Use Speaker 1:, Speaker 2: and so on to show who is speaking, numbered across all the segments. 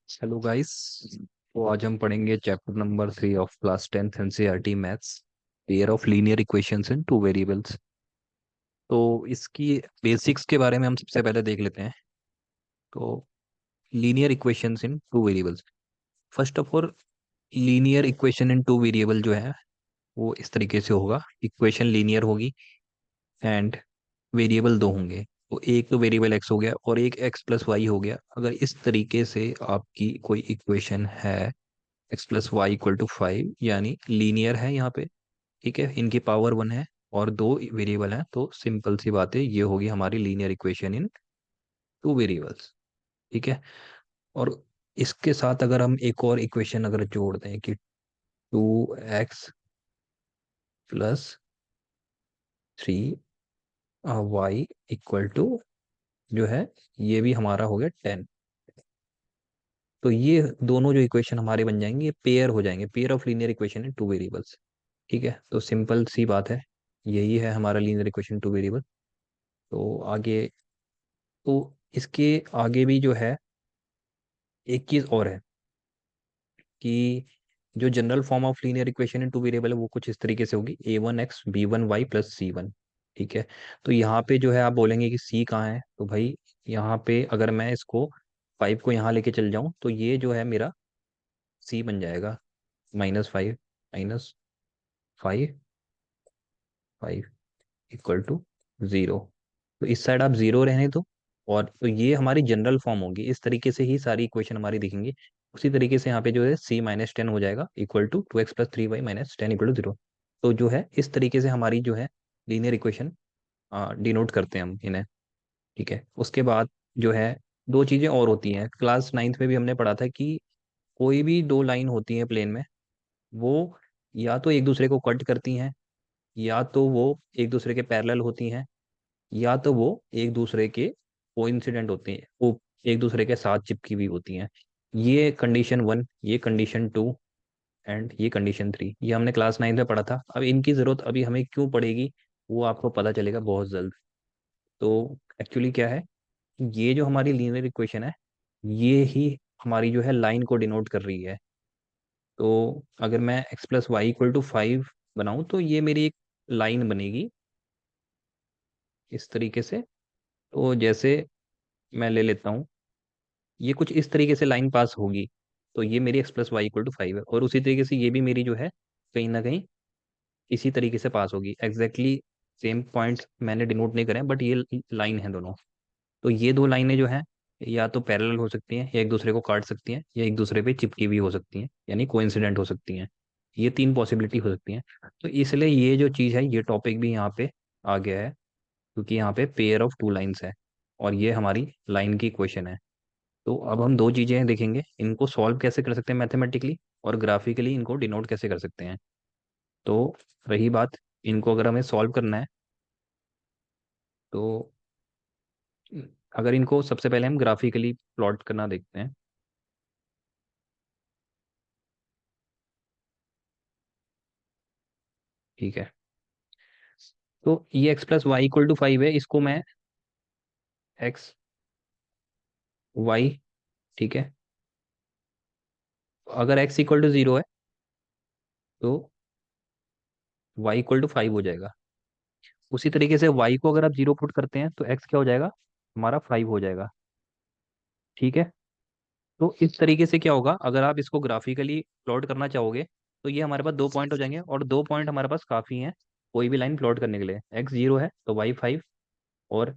Speaker 1: Hello guys. तो आज हम पढ़ेंगे chapter number 3 of class 10th NCERT maths, pair of linear equations in two variables. तो इसकी बेसिक्स के बारे में हम सबसे पहले देख लेते हैं। तो linear equations in two variables, first of all linear equation in two variable जो है वो इस तरीके से होगा। इक्वेशन लीनियर होगी एंड वेरिएबल दो होंगे। तो एक तो वेरिएबल एक्स हो गया और एक एक्स प्लस वाई हो गया। अगर इस तरीके से आपकी कोई इक्वेशन है X plus Y equal to 5, यानी लीनियर है यहाँ पे। ठीक है, इनकी पावर 1 है और दो वेरिएबल हैं, तो सिंपल सी बात है, ये होगी हमारी linear equation in two variables. ठीक है। और इसके साथ अगर हम एक और इक्वेशन अगर जोड़ दें कि 2x plus 3y equal to जो है, ये भी हमारा हो गया 10। तो ये दोनों जो इक्वेशन हमारे बन जाएंगे, ये पेयर हो जाएंगे, pair of linear equation in two variables. ठीक है, तो सिंपल सी बात है, यही है हमारा लीनियर इक्वेशन टू वेरिएबल। तो आगे, तो इसके आगे भी जो है एक चीज और है कि जो general form of linear equation in two variable है वो कुछ इस तरीके से होगी, a1x b1y प्लस c1। ठीक है। तो यहाँ पे जो है आप बोलेंगे कि c कहाँ है, तो भाई यहाँ पे अगर मैं इसको 5 को यहाँ लेके चल जाऊं तो ये जो है मेरा c बन जाएगा, -5 -5 इक्वल टू 0। तो इस साइड आप 0 रहने दो। और तो ये हमारी जनरल फॉर्म होगी, इस तरीके से ही सारी इक्वेशन हमारी दिखेंगी। उसी तरीके से यहाँ पे जो है c-10 हो जाएगा equal to 2x plus 3y minus 10 equal to 0। तो जो है इस तरीके से हमारी जो है लीनियर इक्वेशन डिनोट करते हैं हम इन्हें। ठीक है। उसके बाद जो है दो चीज़ें और होती हैं, क्लास 9th में भी हमने पढ़ा था कि कोई भी दो लाइन होती हैं प्लेन में, वो या तो एक दूसरे को कट करती हैं, या तो वो एक दूसरे के पैरेलल होती हैं, या तो वो एक दूसरे के कोइंसिडेंट होती हैं, वो एक दूसरे के साथ चिपकी हुई होती हैं। ये कंडीशन 1, ये कंडीशन 2 एंड ये कंडीशन 3, ये हमने क्लास 9 में पढ़ा था। अब इनकी ज़रूरत अभी हमें क्यों पड़ेगी वो आपको पता चलेगा बहुत जल्द। तो एक्चुअली क्या है, ये जो हमारी लीनियर इक्वेशन है, ये ही हमारी जो है लाइन को डिनोट कर रही है। तो अगर मैं x plus Y equal to 5 बनाऊं तो ये मेरी एक लाइन बनेगी इस तरीके से। तो जैसे मैं ले लेता हूँ, ये कुछ इस तरीके से लाइन पास होगी, तो ये मेरी x plus Y equal to 5 है। और उसी तरीके से ये भी मेरी जो है कहीं ना कहीं इसी तरीके से पास होगी। एग्जैक्टली सेम पॉइंट मैंने डिनोट नहीं करे बट ये लाइन है दोनों। तो ये दो लाइनें जो हैं या तो पैरेलल हो सकती हैं, या एक दूसरे को काट सकती हैं, या एक दूसरे पे चिपकी हुई हो सकती हैं, यानी कोइंसिडेंट हो सकती हैं। ये तीन पॉसिबिलिटी हो सकती हैं। तो इसलिए ये जो चीज़ है, ये टॉपिक भी यहाँ पे आ गया है, क्योंकि यहाँ पे पेयर ऑफ टू लाइंस है और ये हमारी लाइन की इक्वेशन है। तो अब हम दो चीजें देखेंगे, इनको सॉल्व कैसे कर सकते हैं मैथमेटिकली, और ग्राफिकली इनको डिनोट कैसे कर सकते हैं। तो रही बात, इनको अगर हमें सॉल्व करना है तो अगर इनको सबसे पहले हम ग्राफिकली प्लॉट करना देखते हैं। ठीक है। तो ये x plus Y equal to 5 है, इसको मैं एक्स वाई, ठीक है, अगर x इक्वल टू 0 है तो y इक्वल टू 5 हो जाएगा। उसी तरीके से y को अगर आप 0 पुट करते हैं तो x क्या हो जाएगा, हमारा 5 हो जाएगा। ठीक है। तो इस तरीके से क्या होगा, अगर आप इसको ग्राफिकली प्लॉट करना चाहोगे तो ये हमारे पास दो पॉइंट हो जाएंगे, और दो पॉइंट हमारे पास काफ़ी हैं कोई भी लाइन प्लॉट करने के लिए। एक्स जीरो है तो वाई 5, और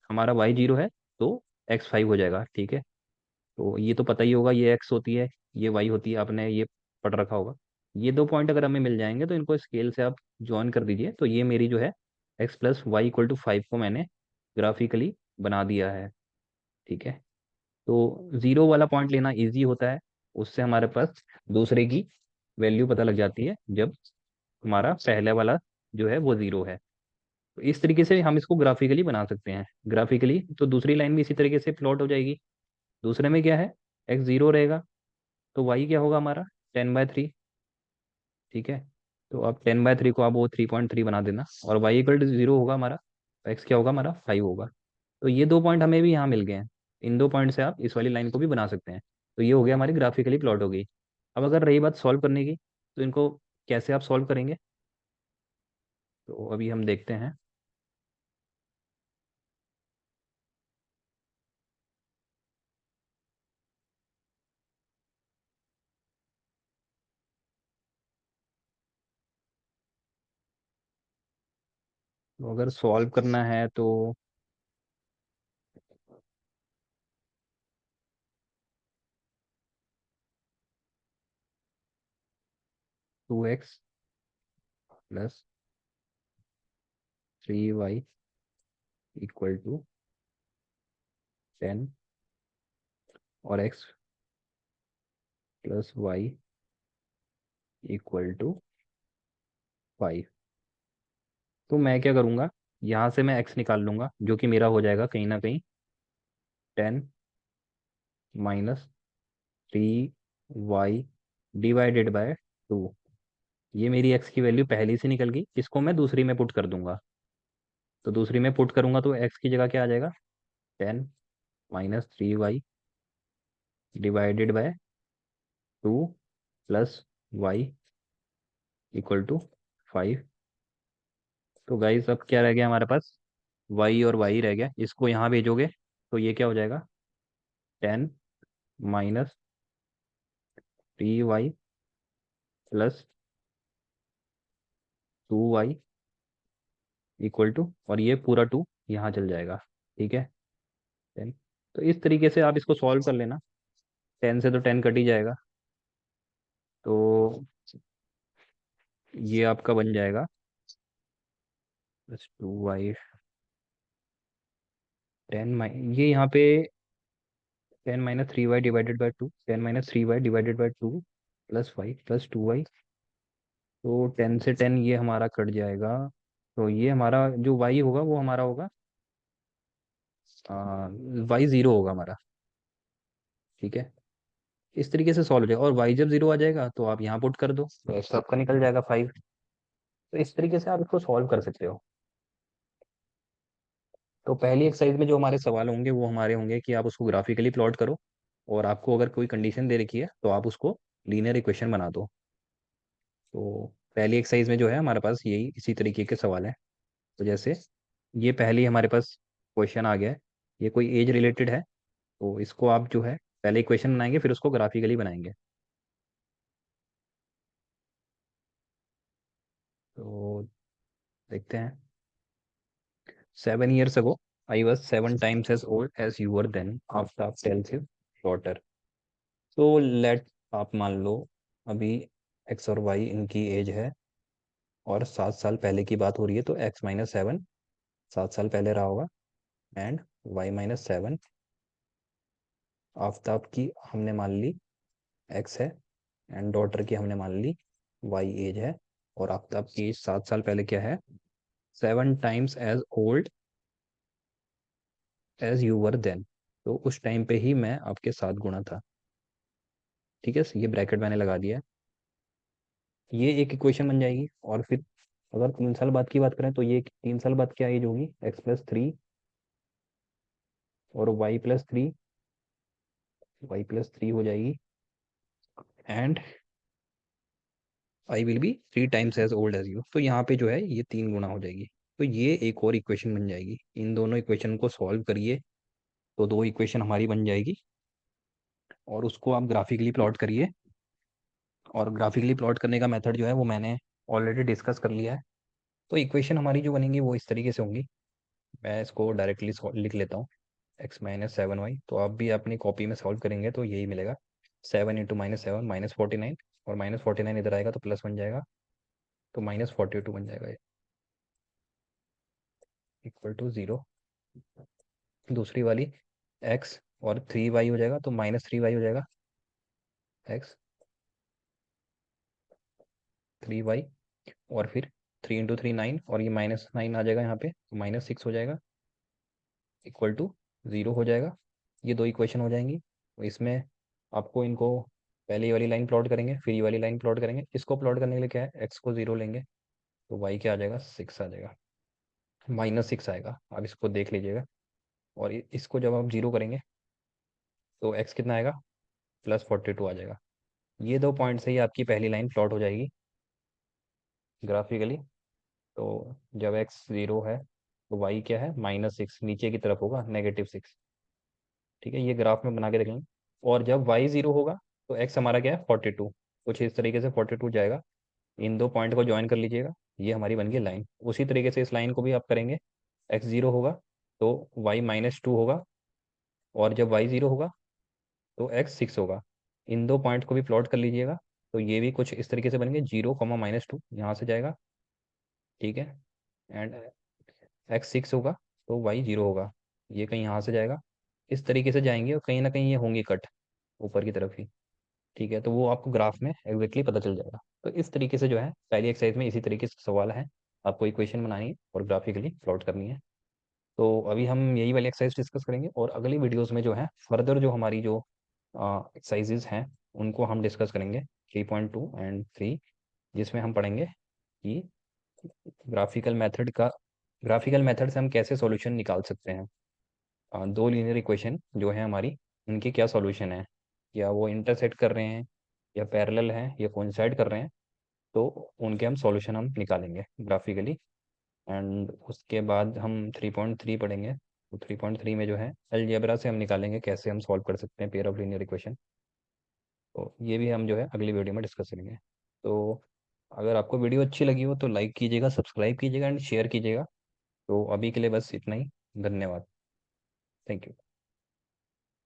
Speaker 1: हमारा वाई जीरो है तो एक्स 5 हो जाएगा। ठीक है। तो ये तो पता ही होगा, ये एक्स होती है, ये वाई होती है, आपने ये पढ़ रखा होगा। ये दो पॉइंट अगर हमें मिल जाएंगे तो इनको स्केल से आप ज्वाइन कर दीजिए, तो ये मेरी जो है X plus Y equal to 5 को मैंने ग्राफिकली बना दिया है। ठीक है। तो जीरो वाला पॉइंट लेना इजी होता है, उससे हमारे पास दूसरे की वैल्यू पता लग जाती है जब हमारा पहले वाला जो है वो जीरो है। तो इस तरीके से हम इसको ग्राफिकली बना सकते हैं। ग्राफिकली तो दूसरी लाइन भी इसी तरीके से प्लॉट हो जाएगी। दूसरे में क्या है, एक्स जीरो रहेगा तो वाई क्या होगा हमारा 10/3। ठीक है। तो अब 10/3 को आप वो 3.3 बना देना, और वाई इक्वल टू जीरो होगा हमारा, एक्स क्या होगा हमारा 5 होगा। तो ये दो पॉइंट हमें भी यहाँ मिल गए हैं, इन दो पॉइंट से आप इस वाली लाइन को भी बना सकते हैं। तो ये हो गया, हमारी ग्राफिकली प्लॉट हो गई। अब अगर रही बात सॉल्व करने की, तो इनको कैसे आप सॉल्व करेंगे, तो अभी हम देखते हैं। तो अगर सॉल्व करना है तो 2x plus 3y equal to 10 और x plus Y equal to 5। तो मैं क्या करूँगा, यहाँ से मैं x निकाल लूँगा, जो कि मेरा हो जाएगा कहीं ना कहीं 10 - 3y डिवाइडेड बाय 2। ये मेरी x की वैल्यू पहले से निकल गई, इसको मैं दूसरी में पुट कर दूंगा। तो दूसरी में पुट करूंगा तो x की जगह क्या आ जाएगा, 10 - 3y divided by 2 plus Y equal to 5। तो गाइस अब क्या रह गया हमारे पास, y और y रह गया, इसको यहाँ भेजोगे तो ये क्या हो जाएगा, 10 - 3y plus 2y equal to, और ये पूरा 2 यहाँ चल जाएगा। ठीक है, 10। तो इस तरीके से आप इसको सॉल्व कर लेना। 10 से तो 10 कट ही जाएगा, तो ये आपका बन जाएगा प्लस 2y। ये यहाँ पे 10 - 3y divided by 2, 10 - 3y divided by 2 plus Y plus 2y। तो 10 से 10 ये हमारा कट जाएगा। तो ये हमारा जो y होगा वो हमारा होगा, y 0 होगा हमारा। ठीक है, इस तरीके से सॉल्व हो जाएगा, और y जब 0 आ जाएगा तो आप यहाँ पुट कर दो, तो x आपका निकल जाएगा 5। तो इस तरीके से आप इसको सॉल्व कर सकते हो। तो पहली एक्सरसाइज में जो हमारे सवाल होंगे वो हमारे होंगे कि आप उसको ग्राफिकली प्लॉट करो, और आपको अगर कोई कंडीशन दे रखी है तो आप उसको लीनियर इक्वेशन बना दो। तो पहली एक्सरसाइज में जो है हमारे पास यही इसी तरीके के सवाल हैं। तो जैसे ये पहली हमारे पास क्वेश्चन आ गया है, ये कोई एज रिलेटेड है, तो इसको आप जो है पहले इक्वेशन बनाएंगे फिर उसको ग्राफिकली बनाएंगे। तो देखते हैं। 7 years ago, I was 7 times as old as you were then, after tells his daughter। तो लेट, आप मान लो अभी एक्स और वाई इनकी एज है, और 7 साल पहले की बात हो रही है, तो x - 7 7 साल पहले रहा होगा, एंड y - 7 आफ्ताब की हमने मान ली x है, एंड डॉटर की हमने मान ली y एज है, और आफ्ताब की एज 7 साल पहले क्या है, 7 times as old as you were then. तो उस टाइम पे ही मैं आपके साथ गुणा था। ठीक है, ये ब्रैकेट मैंने लगा दिया है। ये एक इक्वेशन बन जाएगी, और फिर अगर 3 साल बाद की बात करें तो ये 3 साल बाद क्या एज होगी, x + 3 और y + 3 हो जाएगी, and I will be 3 times as old as you. तो यहाँ पे जो है ये 3 गुना हो जाएगी। तो ये एक और इक्वेशन बन जाएगी, इन दोनों इक्वेशन को सॉल्व करिए तो दो इक्वेशन हमारी बन जाएगी, और उसको आप ग्राफिकली प्लॉट करिए। और ग्राफिकली प्लॉट करने का मेथड जो है वो मैंने ऑलरेडी डिस्कस कर लिया है। तो इक्वेशन हमारी जो बनेंगी वो इस तरीके से होंगी। मैं इसको डायरेक्टली लिख लेता हूँ, x - 7y। तो आप भी अपनी कॉपी में सॉल्व करेंगे तो यही मिलेगा, 7 × - 7 -49, और -49 इधर आएगा तो प्लस बन जाएगा, तो -42 बन जाएगा, इक्वल टू 0। दूसरी वाली x और 3y हो जाएगा, तो -3y हो जाएगा, x 3y, और फिर 3 × 3 9, और ये -9 आ जाएगा यहाँ पे, तो -6 हो जाएगा, इक्वल टू 0 हो जाएगा। ये दो इक्वेशन हो जाएंगी। तो इसमें आपको इनको पहले ये वाली लाइन प्लॉट करेंगे, फिर ये वाली लाइन प्लॉट करेंगे। इसको प्लॉट करने के लिए क्या है, x को 0 लेंगे, तो y क्या आ जाएगा, 6 आ जाएगा, -6 आएगा। आप इसको देख लीजिएगा। और इसको जब आप 0 करेंगे तो x कितना आएगा, प्लस 42 आ जाएगा। ये 2 पॉइंट से ही आपकी पहली लाइन प्लॉट हो जाएगी ग्राफिकली। तो जब एक्स ज़ीरो है तो वाई क्या है, -6, नीचे की तरफ होगा, -6। ठीक है, ये ग्राफ में बना के देख लेंगे। और जब वाई ज़ीरो होगा तो एक्स हमारा क्या है, 42। कुछ इस तरीके से 42 जाएगा। इन 2 पॉइंट को ज्वाइन कर लीजिएगा, ये हमारी बन गई लाइन। उसी तरीके से इस लाइन को भी आप करेंगे। एक्स ज़ीरो होगा तो वाई -2 होगा, और जब वाई ज़ीरो होगा तो एक्स 6 होगा। इन 2 पॉइंट को भी प्लॉट कर लीजिएगा। तो ये भी कुछ इस तरीके से बनेंगे, 0, -2 यहाँ से जाएगा। ठीक है, एंड एक्स 6 होगा तो वाई 0 होगा, ये कहीं यहाँ से जाएगा। इस तरीके से जाएंगे और कहीं ना कहीं ये होंगी कट ऊपर की तरफ ही। ठीक है, तो वो आपको ग्राफ में एग्जैक्टली पता चल जाएगा। तो इस तरीके से जो है पहली एक्सरसाइज में इसी तरीके से सवाल है। आपको इक्वेशन बनानी है और ग्राफिकली प्लॉट करनी है। तो अभी हम यही वाली एक्सरसाइज डिस्कस करेंगे, और अगली वीडियोस में जो है फर्दर जो हमारी जो एक्सरसाइजेज हैं उनको हम डिस्कस करेंगे, 3.2 एंड 3, जिसमें हम पढ़ेंगे कि ग्राफिकल मेथड से हम कैसे सॉल्यूशन निकाल सकते हैं। दो लीनियर इक्वेशन जो है हमारी, उनके क्या सॉल्यूशन है, या वो इंटरसेक्ट कर रहे हैं, या पैरेलल हैं, या कोइंसाइड कर रहे हैं। तो उनके हम सॉल्यूशन हम निकालेंगे ग्राफिकली। एंड उसके बाद हम 3.3 पढ़ेंगे। तो 3.3 में जो है अलजेब्रा से हम निकालेंगे कैसे हम सॉल्व कर सकते हैं पेयर ऑफ लीनियर इक्वेशन। तो ये भी हम जो है अगली वीडियो में डिस्कस करेंगे। तो अगर आपको वीडियो अच्छी लगी हो तो लाइक कीजिएगा, सब्सक्राइब कीजिएगा एंड शेयर कीजिएगा। तो अभी के लिए बस इतना ही। धन्यवाद। Thank you.